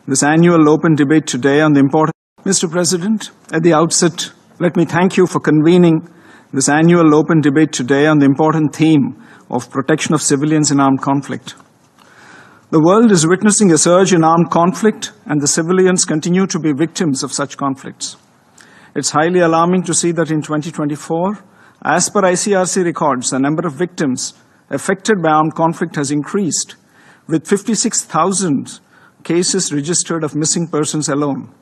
this annual open debate today on the important... Mr. President, at the outset, let me thank you for convening this annual open debate today on the important theme of protection of civilians in armed conflict. The world is witnessing a surge in armed conflict, and the civilians continue to be victims of such conflicts. It's highly alarming to see that in 2024, as per ICRC records, the number of victims affected by armed conflict has increased, with 56,000 cases registered of missing persons alone.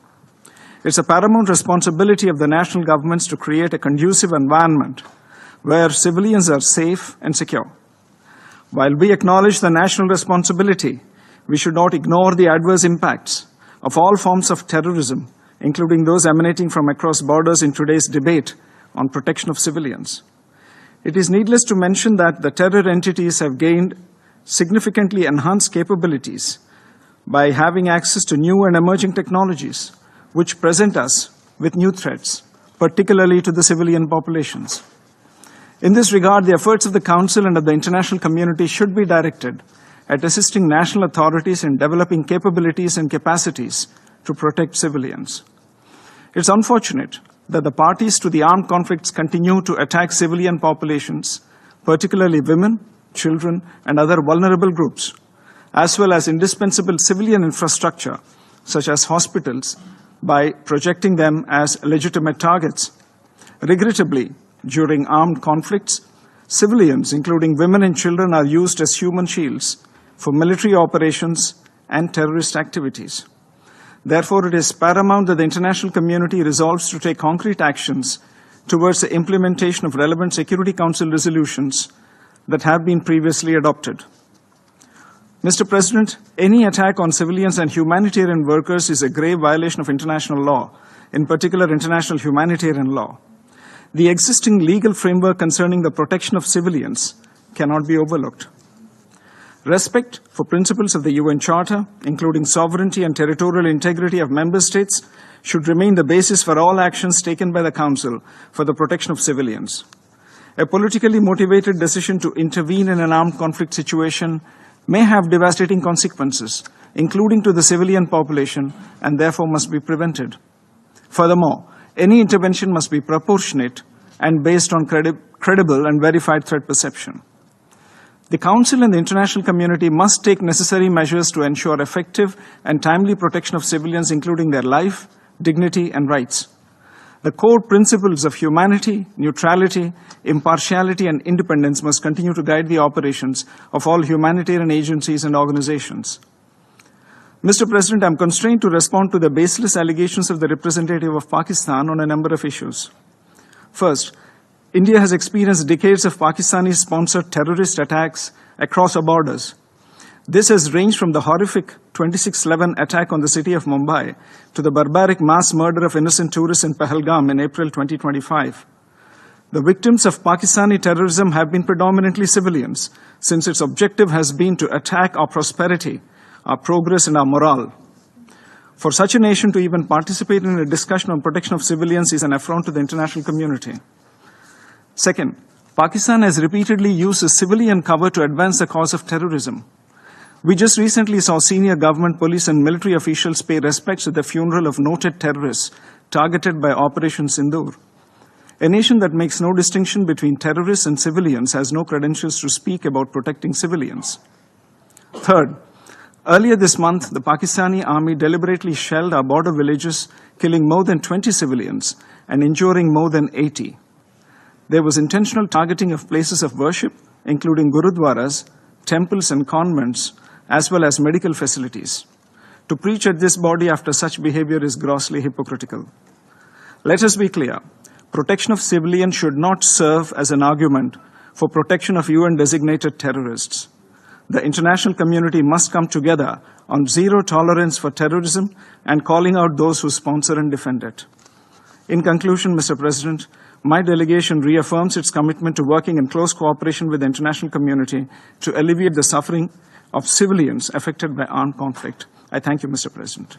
It's a paramount responsibility of the national governments to create a conducive environment where civilians are safe and secure. While we acknowledge the national responsibility, we should not ignore the adverse impacts of all forms of terrorism, including those emanating from across borders in today's debate on protection of civilians. It is needless to mention that the terror entities have gained significantly enhanced capabilities by having access to new and emerging technologies, which present us with new threats, particularly to the civilian populations. In this regard, the efforts of the Council and of the international community should be directed at assisting national authorities in developing capabilities and capacities to protect civilians. It's unfortunate that the parties to the armed conflicts continue to attack civilian populations, particularly women, children, and other vulnerable groups, as well as indispensable civilian infrastructure, such as hospitals, by projecting them as legitimate targets. Regrettably, during armed conflicts, civilians, including women and children, are used as human shields for military operations and terrorist activities. Therefore, it is paramount that the international community resolves to take concrete actions towards the implementation of relevant Security Council resolutions that have been previously adopted. Mr. President, any attack on civilians and humanitarian workers is a grave violation of international law, in particular international humanitarian law. The existing legal framework concerning the protection of civilians cannot be overlooked. Respect for principles of the UN Charter, including sovereignty and territorial integrity of member states, should remain the basis for all actions taken by the Council for the protection of civilians. A politically motivated decision to intervene in an armed conflict situation may have devastating consequences, including to the civilian population, and therefore must be prevented. Furthermore, any intervention must be proportionate and based on credible and verified threat perception. The Council and the international community must take necessary measures to ensure effective and timely protection of civilians, including their life, dignity, and rights. The core principles of humanity, neutrality, impartiality, and independence must continue to guide the operations of all humanitarian agencies and organizations. Mr. President, I am constrained to respond to the baseless allegations of the representative of Pakistan on a number of issues. First, India has experienced decades of Pakistani-sponsored terrorist attacks across our borders. This has ranged from the horrific 26/11 attack on the city of Mumbai to the barbaric mass murder of innocent tourists in Pahalgam in April 2025. The victims of Pakistani terrorism have been predominantly civilians, since its objective has been to attack our prosperity, our progress, and our morale. For such a nation to even participate in a discussion on protection of civilians is an affront to the international community. Second, Pakistan has repeatedly used the civilian cover to advance the cause of terrorism. We just recently saw senior government, police, and military officials pay respects at the funeral of noted terrorists targeted by Operation Sindoor. A nation that makes no distinction between terrorists and civilians has no credentials to speak about protecting civilians. Third, earlier this month, the Pakistani army deliberately shelled our border villages, killing more than 20 civilians and injuring more than 80. There was intentional targeting of places of worship, including gurudwaras, temples, and convents, as well as medical facilities. To preach at this body after such behavior is grossly hypocritical. Let us be clear. Protection of civilians should not serve as an argument for protection of UN-designated terrorists. The international community must come together on zero tolerance for terrorism and calling out those who sponsor and defend it. In conclusion, Mr. President, my delegation reaffirms its commitment to working in close cooperation with the international community to alleviate the suffering of civilians affected by armed conflict. I thank you, Mr. President.